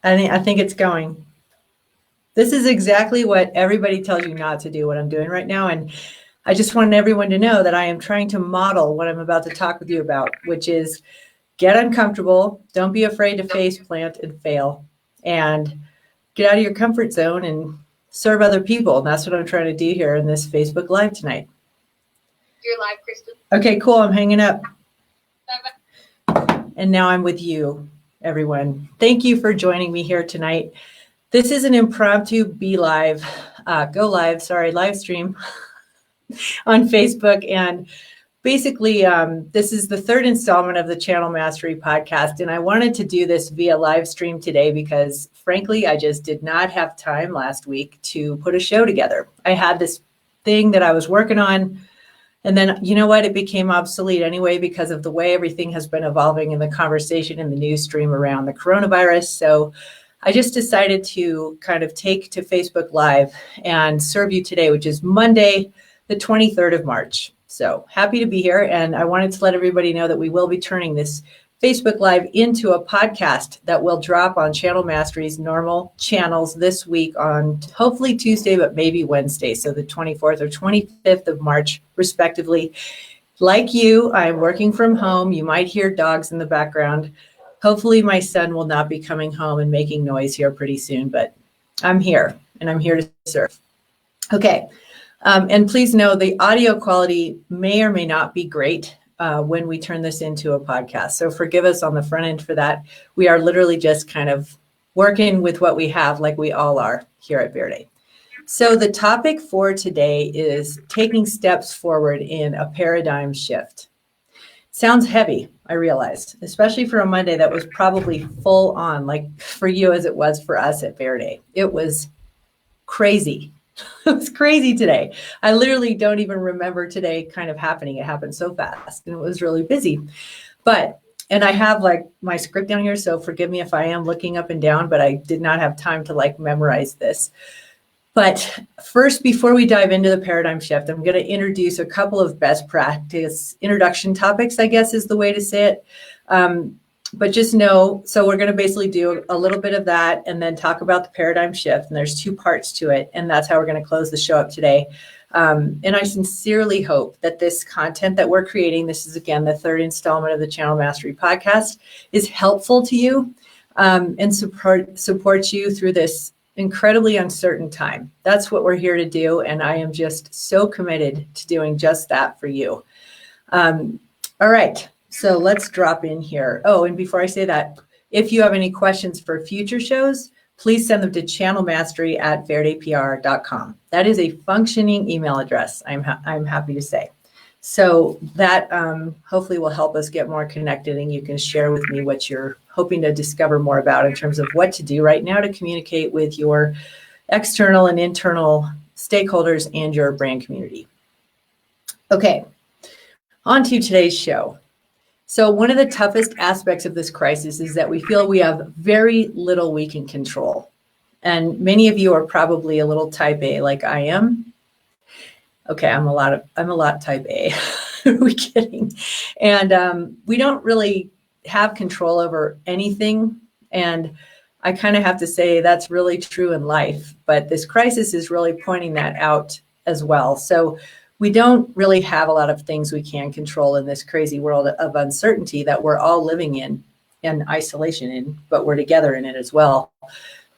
I think it's going. This is exactly what everybody tells you not to do, what I'm doing right now. And I just want everyone to know that I am trying to model what I'm about to talk with you about, which is get uncomfortable. Don't be afraid to face plant and fail, and get out of your comfort zone and serve other people. And that's what I'm trying to do here in this Facebook Live tonight. You're live, Kristen. Okay, cool. I'm hanging up. Bye-bye. And now I'm with you, everyone. Thank you for joining me here tonight. This is an impromptu live stream on Facebook. And basically, this is the third installment of the Channel Mastery podcast. And I wanted to do this via live stream today because, frankly, I just did not have time last week to put a show together. I had this thing that I was working on. And then, you know what, it became obsolete anyway because of the way everything has been evolving in the conversation in the news stream around the coronavirus. So I just decided to kind of take to Facebook Live and serve you today, which is Monday, the 23rd of March. So happy to be here. And I wanted to let everybody know that we will be turning this Facebook Live into a podcast that will drop on Channel Mastery's normal channels this week on hopefully Tuesday, but maybe Wednesday. So the 24th or 25th of March, respectively. Like you, I'm working from home. You might hear dogs in the background. Hopefully my son will not be coming home and making noise here pretty soon, but I'm here and I'm here to serve. Okay. And please know the audio quality may or may not be great when we turn this into a podcast. So forgive us on the front end for that. We are literally just kind of working with what we have, like we all are here at Verde. So the topic for today is taking steps forward in a paradigm shift. Sounds heavy, I realized, especially for a Monday that was probably full on, like for you as it was for us at Verde. It was crazy. It was crazy today. I literally don't even remember today kind of happening. It happened so fast and it was really busy. And I have like my script down here, so forgive me if I am looking up and down, but I did not have time to like memorize this. But first, before we dive into the paradigm shift, I'm going to introduce a couple of best practice introduction topics, I guess is the way to say it. But just know, so we're going to basically do a little bit of that and then talk about the paradigm shift. And there's two parts to it. And that's how we're going to close the show up today. And I sincerely hope that this content that we're creating, this is again, the third installment of the Channel Mastery podcast, is helpful to you and supports you through this incredibly uncertain time. That's what we're here to do. And I am just so committed to doing just that for you. All right. So let's drop in here. Oh, and before I say that, if you have any questions for future shows, please send them to channelmastery@verdepr.com. That is a functioning email address, I'm happy to say. So that hopefully will help us get more connected, and you can share with me what you're hoping to discover more about in terms of what to do right now to communicate with your external and internal stakeholders and your brand community. Okay, on to today's show. So one of the toughest aspects of this crisis is that we feel we have very little we can control. And many of you are probably a little type A like I am. Okay, I'm a lot type A. Are we kidding? And we don't really have control over anything. And I kind of have to say that's really true in life. But this crisis is really pointing that out as well. So we don't really have a lot of things we can control in this crazy world of uncertainty that we're all living in and isolation in, but we're together in it as well.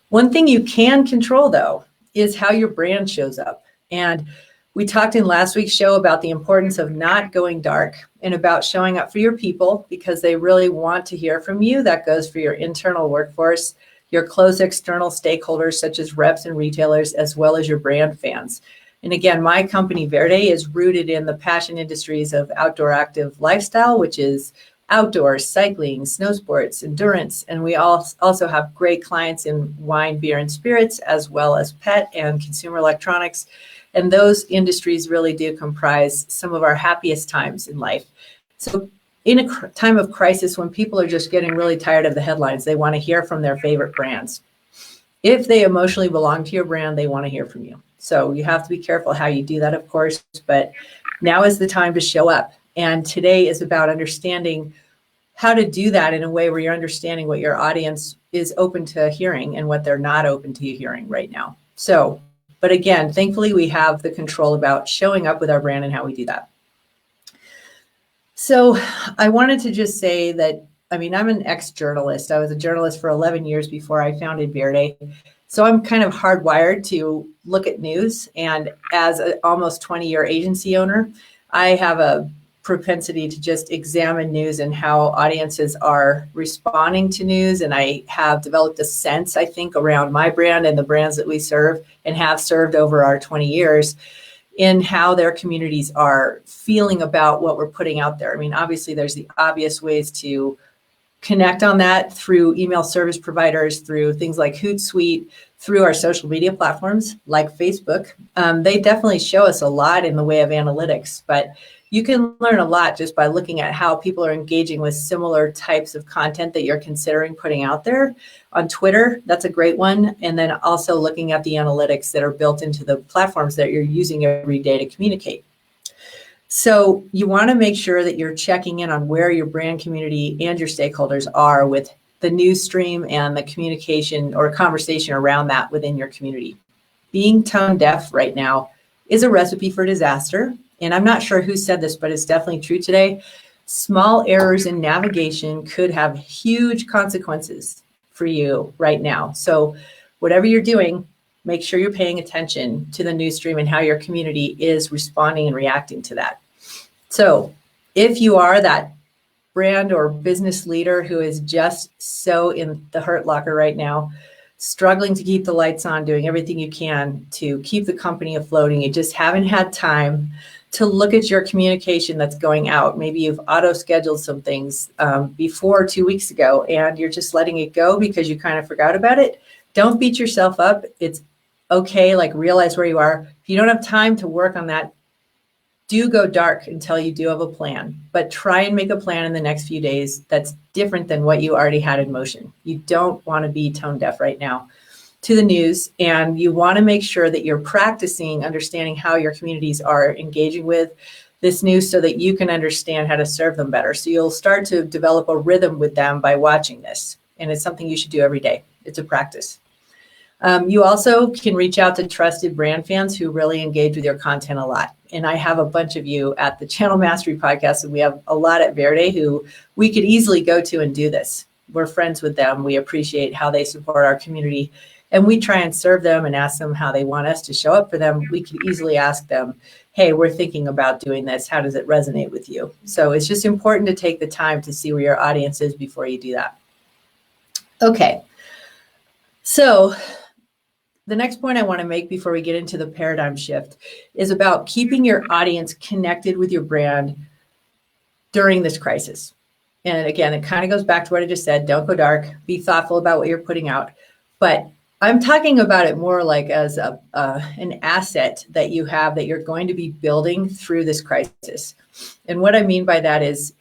One thing you can control, though, is how your brand shows up. And we talked in last week's show about the importance of not going dark and about showing up for your people because they really want to hear from you. That goes for your internal workforce, your close external stakeholders, such as reps and retailers, as well as your brand fans. And again, my company Verde is rooted in the passion industries of outdoor active lifestyle, which is outdoors, cycling, snow sports, endurance. And we also have great clients in wine, beer, and spirits, as well as pet and consumer electronics. And those industries really do comprise some of our happiest times in life. So in a time of crisis, when people are just getting really tired of the headlines, they want to hear from their favorite brands. If they emotionally belong to your brand, they want to hear from you. So you have to be careful how you do that, of course, but now is the time to show up. And today is about understanding how to do that in a way where you're understanding what your audience is open to hearing and what they're not open to hearing right now. So, but again, thankfully we have the control about showing up with our brand and how we do that. So I wanted to just say that, I mean, I'm an ex-journalist. I was a journalist for 11 years before I founded Verde. So I'm kind of hardwired to look at news. And as an almost 20-year agency owner, I have a propensity to just examine news and how audiences are responding to news. And I have developed a sense, I think, around my brand and the brands that we serve and have served over our 20 years in how their communities are feeling about what we're putting out there. I mean, obviously, there's the obvious ways to connect on that through email service providers, through things like Hootsuite, through our social media platforms like Facebook. They definitely show us a lot in the way of analytics, but you can learn a lot just by looking at how people are engaging with similar types of content that you're considering putting out there. On Twitter, that's a great one. And then also looking at the analytics that are built into the platforms that you're using every day to communicate. So you want to make sure that you're checking in on where your brand community and your stakeholders are with the news stream and the communication or conversation around that within your community. Being tone deaf right now is a recipe for disaster. And I'm not sure who said this, but it's definitely true today. Small errors in navigation could have huge consequences for you right now. So whatever you're doing, make sure you're paying attention to the news stream and how your community is responding and reacting to that. So if you are that brand or business leader who is just so in the hurt locker right now, struggling to keep the lights on, doing everything you can to keep the company afloat, and you just haven't had time to look at your communication that's going out. Maybe you've auto-scheduled some things before 2 weeks ago and you're just letting it go because you kind of forgot about it. Don't beat yourself up. It's okay, like realize where you are. If you don't have time to work on that, do go dark until you do have a plan, but try and make a plan in the next few days that's different than what you already had in motion. You don't want to be tone deaf right now to the news, and you want to make sure that you're practicing understanding how your communities are engaging with this news so that you can understand how to serve them better. So you'll start to develop a rhythm with them by watching this, and it's something you should do every day. It's a practice. You also can reach out to trusted brand fans who really engage with your content a lot. And I have a bunch of you at the Channel Mastery podcast, and we have a lot at Verde who we could easily go to and do this. We're friends with them. We appreciate how they support our community, and we try and serve them and ask them how they want us to show up for them. We could easily ask them, hey, we're thinking about doing this. How does it resonate with you? So it's just important to take the time to see where your audience is before you do that. Okay. So the next point I want to make before we get into the paradigm shift is about keeping your audience connected with your brand during this crisis. And again, it kind of goes back to what I just said. Don't go dark. Be thoughtful about what you're putting out. But I'm talking about it more like as an asset that you have that you're going to be building through this crisis. And what I mean by that is,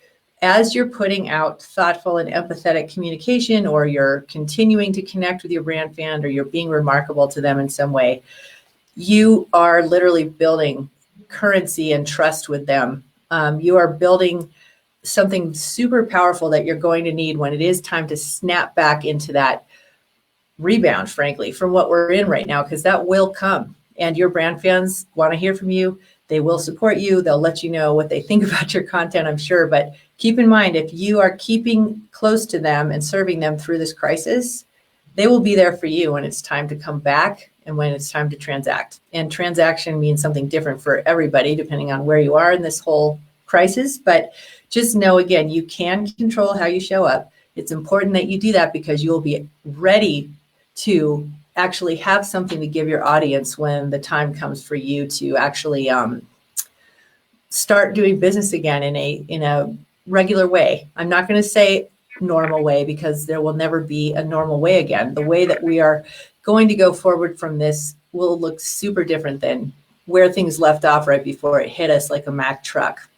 as you're putting out thoughtful and empathetic communication, or you're continuing to connect with your brand fan, or you're being remarkable to them in some way, you are literally building currency and trust with them. You are building something super powerful that you're going to need when it is time to snap back into that rebound, frankly, from what we're in right now, because that will come. And your brand fans want to hear from you. They will support you. They'll let you know what they think about your content, I'm sure. But keep in mind, if you are keeping close to them and serving them through this crisis, they will be there for you when it's time to come back and when it's time to transact. And transaction means something different for everybody, depending on where you are in this whole crisis. But just know, again, you can control how you show up. It's important that you do that because you will be ready to actually have something to give your audience when the time comes for you to actually start doing business again in a regular way. I'm not going to say normal way, because there will never be a normal way again. The way that we are going to go forward from this will look super different than where things left off right before it hit us like a Mack truck.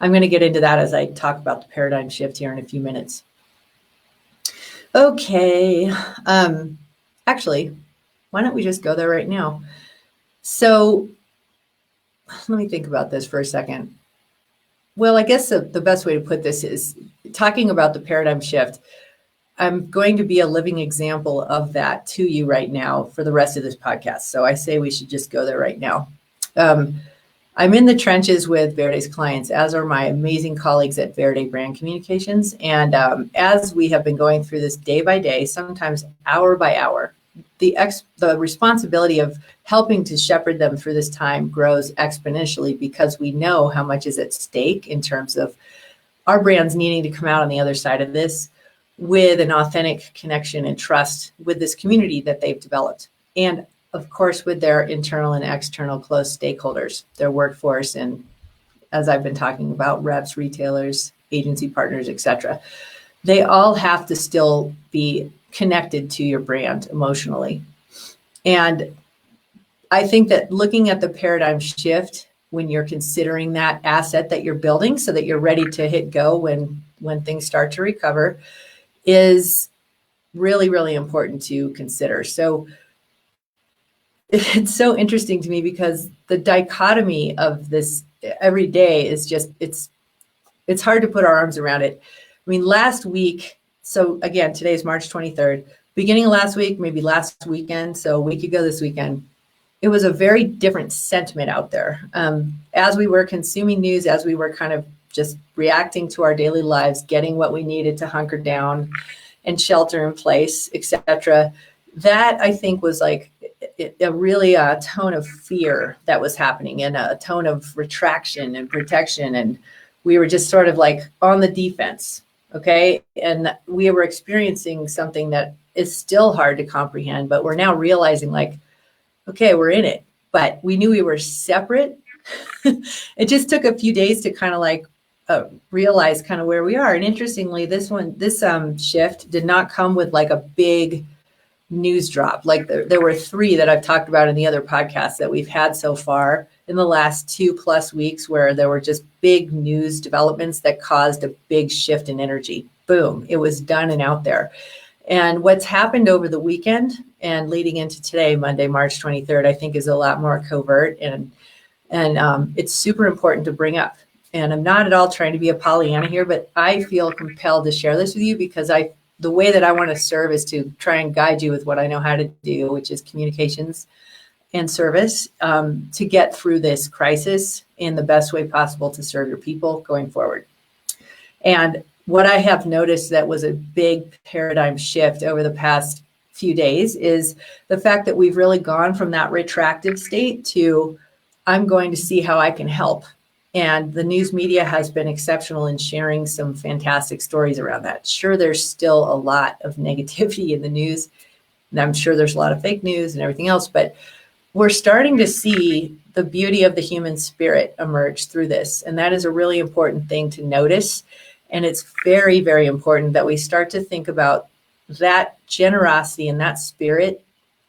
I'm going to get into that as I talk about the paradigm shift here in a few minutes. Okay. Actually, why don't we just go there right now? So let me think about this for a second. Well, I guess the best way to put this is talking about the paradigm shift, I'm going to be a living example of that to you right now for the rest of this podcast. So I say we should just go there right now. I'm in the trenches with Verde's clients, as are my amazing colleagues at Verde Brand Communications. And as we have been going through this day by day, sometimes hour by hour, the responsibility of helping to shepherd them through this time grows exponentially, because we know how much is at stake in terms of our brands needing to come out on the other side of this with an authentic connection and trust with this community that they've developed. And of course, with their internal and external close stakeholders, their workforce, and as I've been talking about, reps, retailers, agency partners, etc. They all have to still be connected to your brand emotionally. And I think that looking at the paradigm shift when you're considering that asset that you're building so that you're ready to hit go when things start to recover is really, really important to consider. So it's so interesting to me because the dichotomy of this every day is just, it's hard to put our arms around it. I mean, last week, so again, today's March 23rd, beginning of last week, maybe last weekend, so a week ago this weekend, it was a very different sentiment out there. As we were consuming news, as we were kind of just reacting to our daily lives, getting what we needed to hunker down and shelter in place, etc. That I think was like a tone of fear that was happening, and a tone of retraction and protection. And we were just sort of like on the defense. Okay. And we were experiencing something that is still hard to comprehend, but we're now realizing like, okay, we're in it, but we knew we were separate. It just took a few days to kind of like realize kind of where we are. And interestingly, this shift did not come with like a big news drop. Like there were 3 that I've talked about in the other podcasts that we've had so far in the last 2+ weeks, where there were just big news developments that caused a big shift in energy. Boom, it was done and out there. And what's happened over the weekend and leading into today, Monday, March 23rd, I think is a lot more covert, and it's super important to bring up. And I'm not at all trying to be a Pollyanna here, but I feel compelled to share this with you because the way that I want to serve is to try and guide you with what I know how to do, which is communications and service, to get through this crisis in the best way possible to serve your people going forward. And what I have noticed that was a big paradigm shift over the past few days is the fact that we've really gone from that retractive state to, I'm going to see how I can help. And the news media has been exceptional in sharing some fantastic stories around that. Sure, there's still a lot of negativity in the news, and I'm sure there's a lot of fake news and everything else, but we're starting to see the beauty of the human spirit emerge through this. And that is a really important thing to notice. And it's very, very important that we start to think about that generosity and that spirit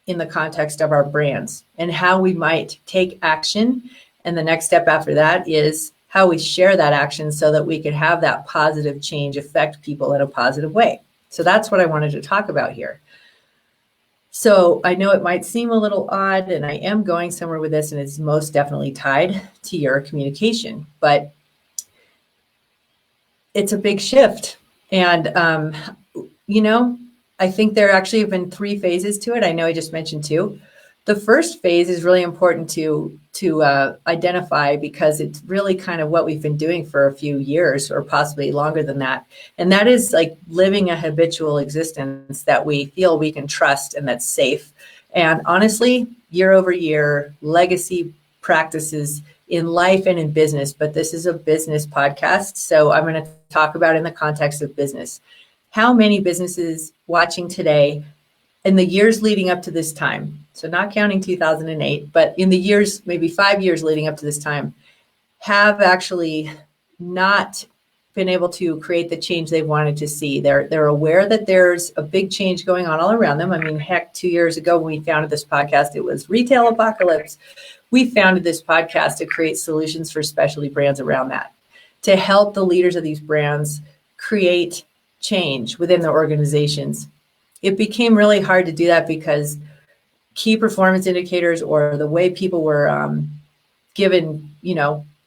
in the context of our brands and how we might take action. And the next step after that is how we share that action so that we can have that positive change affect people in a positive way. So that's what I wanted to talk about here. So I know it might seem a little odd, and I am going somewhere with this, and it's most definitely tied to your communication, but it's a big shift. And, I think there actually have been 3 phases to it. I know I just mentioned 2. The first phase is really important to identify because it's really kind of what we've been doing for a few years or possibly longer than that. And that is like living a habitual existence that we feel we can trust and that's safe. And honestly, year over year, legacy practices in life and in business, but this is a business podcast. So I'm going to talk about in the context of business. How many businesses watching today in the years leading up to this time, so not counting 2008, but in the years, maybe 5 years leading up to this time, have actually not been able to create the change they wanted to see. They're aware that there's a big change going on all around them. I mean, heck, 2 years ago when we founded this podcast, it was retail apocalypse. We founded this podcast to create solutions for specialty brands around that, to help the leaders of these brands create change within their organizations. It became really hard to do that because key performance indicators or the way people were given,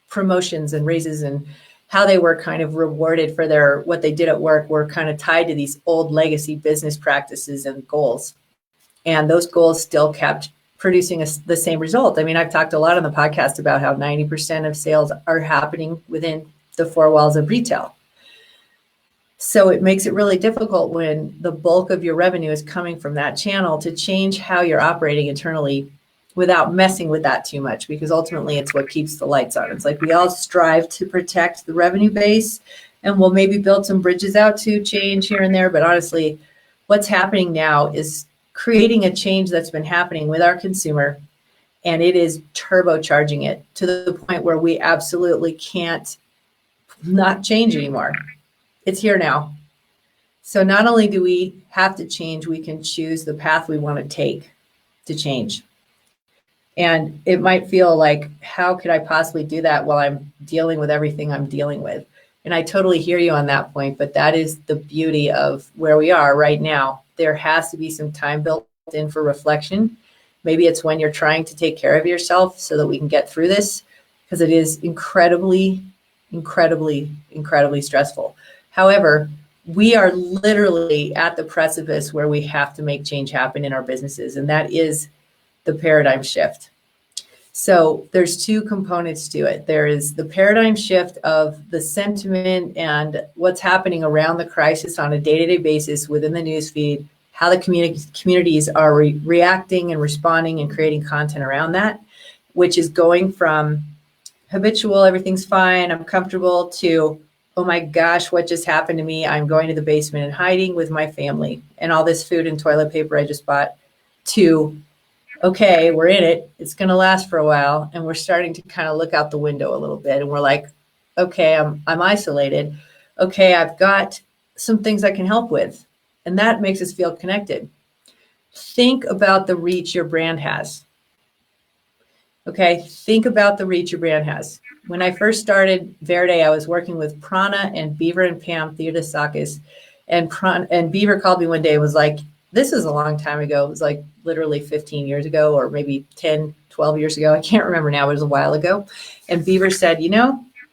promotions and raises and how they were kind of rewarded for what they did at work were kind of tied to these old legacy business practices and goals. And those goals still kept producing the same result. I mean, I've talked a lot on the podcast about how 90% of sales are happening within the four walls of retail. So it makes it really difficult when the bulk of your revenue is coming from that channel to change how you're operating internally without messing with that too much, because ultimately it's what keeps the lights on. It's like we all strive to protect the revenue base, and we'll maybe build some bridges out to change here and there. But honestly, what's happening now is creating a change that's been happening with our consumer, and it is turbocharging it to the point where we absolutely can't not change anymore. It's here now. So not only do we have to change, we can choose the path we want to take to change. And it might feel like, how could I possibly do that while I'm dealing with everything I'm dealing with? And I totally hear you on that point, but that is the beauty of where we are right now. There has to be some time built in for reflection. Maybe it's when you're trying to take care of yourself so that we can get through this, because it is incredibly, incredibly, incredibly stressful. However, we are literally at the precipice where we have to make change happen in our businesses, and that is the paradigm shift. So there's two components to it. There is the paradigm shift of the sentiment and what's happening around the crisis on a day-to-day basis within the newsfeed, how the communities are reacting and responding and creating content around that, which is going from habitual, everything's fine, I'm comfortable, to, oh my gosh, what just happened to me? I'm going to the basement and hiding with my family and all this food and toilet paper I just bought, to, okay, we're in it, it's going to last for a while, and we're starting to kind of look out the window a little bit, and we're like, okay, I'm isolated. Okay, I've got some things I can help with, and that makes us feel connected. Think about the reach your brand has. Okay, think about the reach your brand has. When I first started Verde, I was working with Prana and Beaver and Pam Theodosakis, and Beaver called me one day and was like, this is a long time ago. It was like literally 15 years ago, or maybe 10, 12 years ago. I can't remember now. It was a while ago. And Beaver said,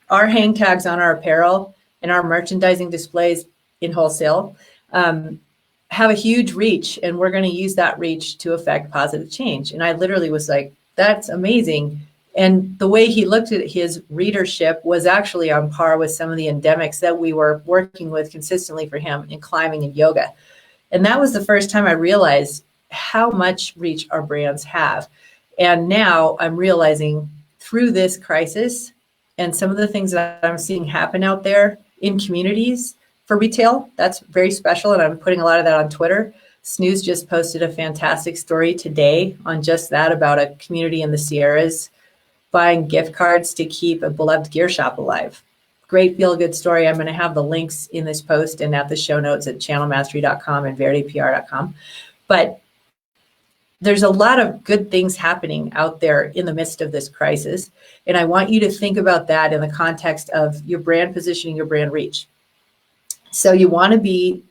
our hang tags on our apparel and our merchandising displays in wholesale have a huge reach, and we're going to use that reach to affect positive change. And I literally was like, that's amazing. And the way he looked at his readership was actually on par with some of the endemics that we were working with consistently for him in climbing and yoga. And that was the first time I realized how much reach our brands have. And now I'm realizing through this crisis and some of the things that I'm seeing happen out there in communities for retail, that's very special. And I'm putting a lot of that on Twitter. Snooze just posted a fantastic story today on just that, about a community in the Sierras buying gift cards to keep a beloved gear shop alive. Great feel-good story. I'm going to have the links in this post and at the show notes at channelmastery.com and verdepr.com. But there's a lot of good things happening out there in the midst of this crisis. And I want you to think about that in the context of your brand positioning, your brand reach. So you want to be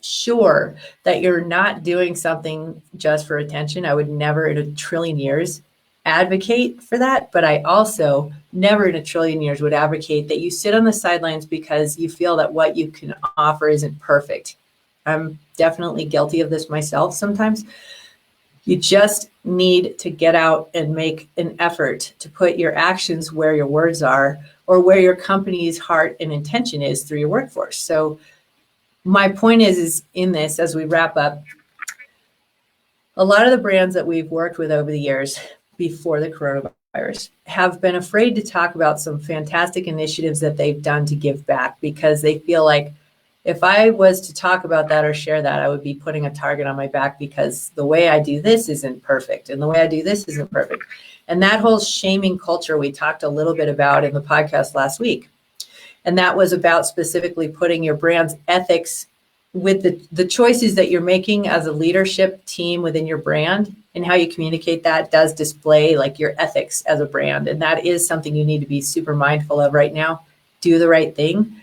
sure that you're not doing something just for attention. I would never in a trillion years advocate for that, but I also never in a trillion years would advocate that you sit on the sidelines because you feel that what you can offer isn't perfect. I'm definitely guilty of this myself sometimes. You just need to get out and make an effort to put your actions where your words are, or where your company's heart and intention is through your workforce. So my point is in this, as we wrap up, a lot of the brands that we've worked with over the years before the coronavirus have been afraid to talk about some fantastic initiatives that they've done to give back, because they feel like if I was to talk about that or share that, I would be putting a target on my back, because the way I do this isn't perfect and the way I do this isn't perfect. And that whole shaming culture we talked a little bit about in the podcast last week. And that was about specifically putting your brand's ethics with the choices that you're making as a leadership team within your brand, and how you communicate that does display like your ethics as a brand. And that is something you need to be super mindful of right now. Do the right thing.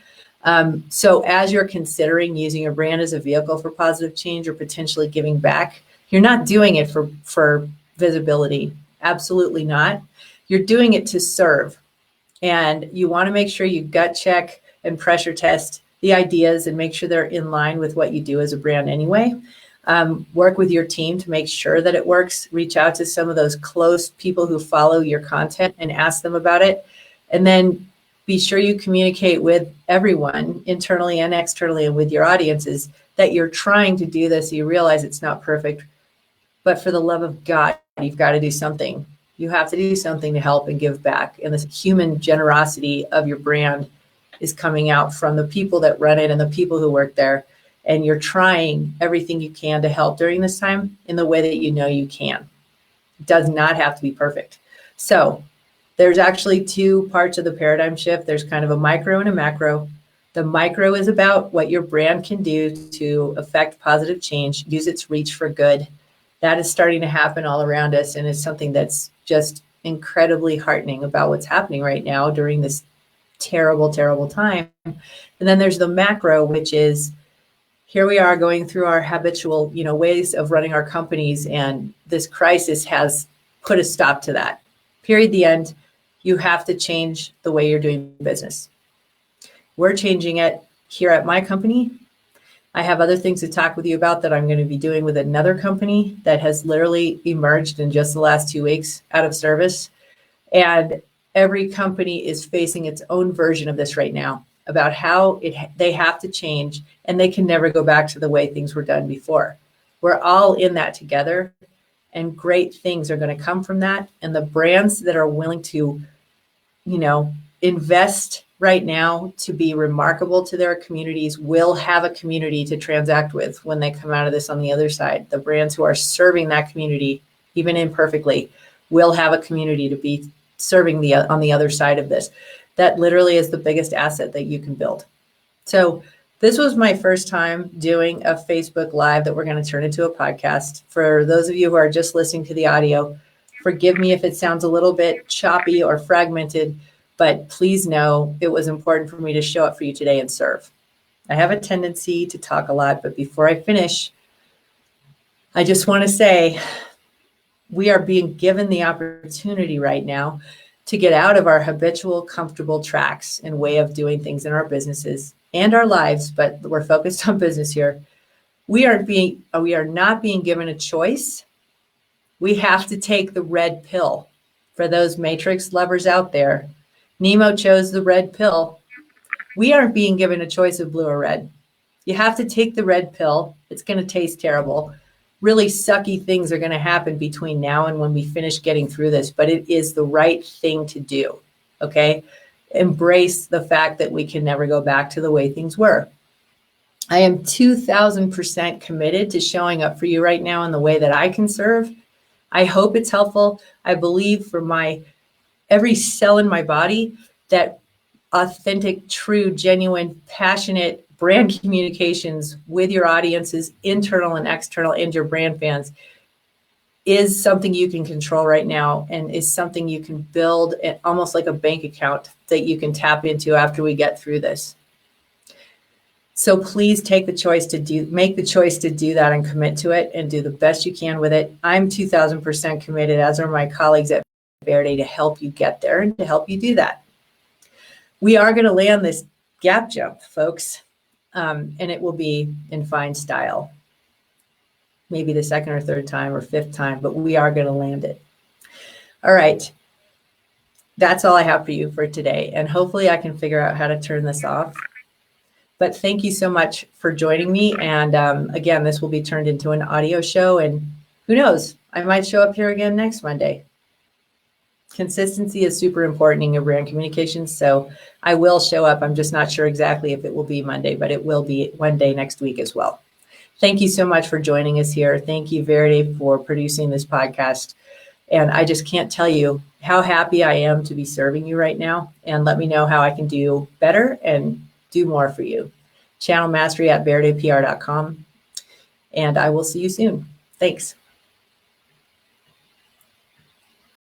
So as you're considering using your brand as a vehicle for positive change or potentially giving back, you're not doing it for visibility. Absolutely not. You're doing it to serve. And you want to make sure you gut check and pressure test the ideas and make sure they're in line with what you do as a brand anyway. Work with your team to make sure that it works. Reach out to some of those close people who follow your content and ask them about it. And then be sure you communicate with everyone, internally and externally, and with your audiences, that you're trying to do this. You realize it's not perfect, but for the love of God, you've got to do something. You have to do something to help and give back. And this human generosity of your brand is coming out from the people that run it and the people who work there. And you're trying everything you can to help during this time in the way that you know you can. It does not have to be perfect. So there's actually two parts of the paradigm shift. There's kind of a micro and a macro. The micro is about what your brand can do to affect positive change, use its reach for good. That is starting to happen all around us, and it's something that's just incredibly heartening about what's happening right now during this terrible, terrible time. And then there's the macro, which is here we are going through our habitual, ways of running our companies, and this crisis has put a stop to that. Period. The end. You have to change the way you're doing business. We're changing it here at my company. I have other things to talk with you about that I'm going to be doing with another company that has literally emerged in just the last 2 weeks out of service. And every company is facing its own version of this right now about how they have to change, and they can never go back to the way things were done before. We're all in that together, and great things are going to come from that. And the brands that are willing to, invest right now to be remarkable to their communities will have a community to transact with when they come out of this on the other side. The brands who are serving that community, even imperfectly, will have a community to be serving on the other side of this. That literally is the biggest asset that you can build. So this was my first time doing a Facebook Live that we're going to turn into a podcast. For those of you who are just listening to the audio, forgive me if it sounds a little bit choppy or fragmented, but please know it was important for me to show up for you today and serve. I have a tendency to talk a lot, but before I finish, I just want to say we are being given the opportunity right now to get out of our habitual, comfortable tracks and way of doing things in our businesses and our lives, but we're focused on business here. We are not being given a choice. We have to take the red pill. For those Matrix lovers out there, Nemo chose the red pill. We aren't being given a choice of blue or red. You have to take the red pill. It's going to taste terrible. Really sucky things are going to happen between now and when we finish getting through this, but it is the right thing to do. Okay? Embrace the fact that we can never go back to the way things were. I am 2,000% committed to showing up for you right now in the way that I can serve. I hope it's helpful. I believe from every cell in my body that authentic, true, genuine, passionate brand communications with your audiences, internal and external, and your brand fans is something you can control right now, and is something you can build almost like a bank account that you can tap into after we get through this. So please make the choice to do that and commit to it and do the best you can with it. I'm 2,000% committed, as are my colleagues at Verde, to help you get there and to help you do that. We are going to land this gap jump, folks, and it will be in fine style. Maybe the second or third time or fifth time, but we are going to land it. All right. That's all I have for you for today. And hopefully I can figure out how to turn this off. But thank you so much for joining me. And again, this will be turned into an audio show. And who knows, I might show up here again next Monday. Consistency is super important in your brand communications. So I will show up. I'm just not sure exactly if it will be Monday, but it will be one day next week as well. Thank you so much for joining us here. Thank you, Verde, for producing this podcast. And I just can't tell you how happy I am to be serving you right now. And let me know how I can do better and do more for you. Channel mastery at verdepr.com. And I will see you soon. Thanks.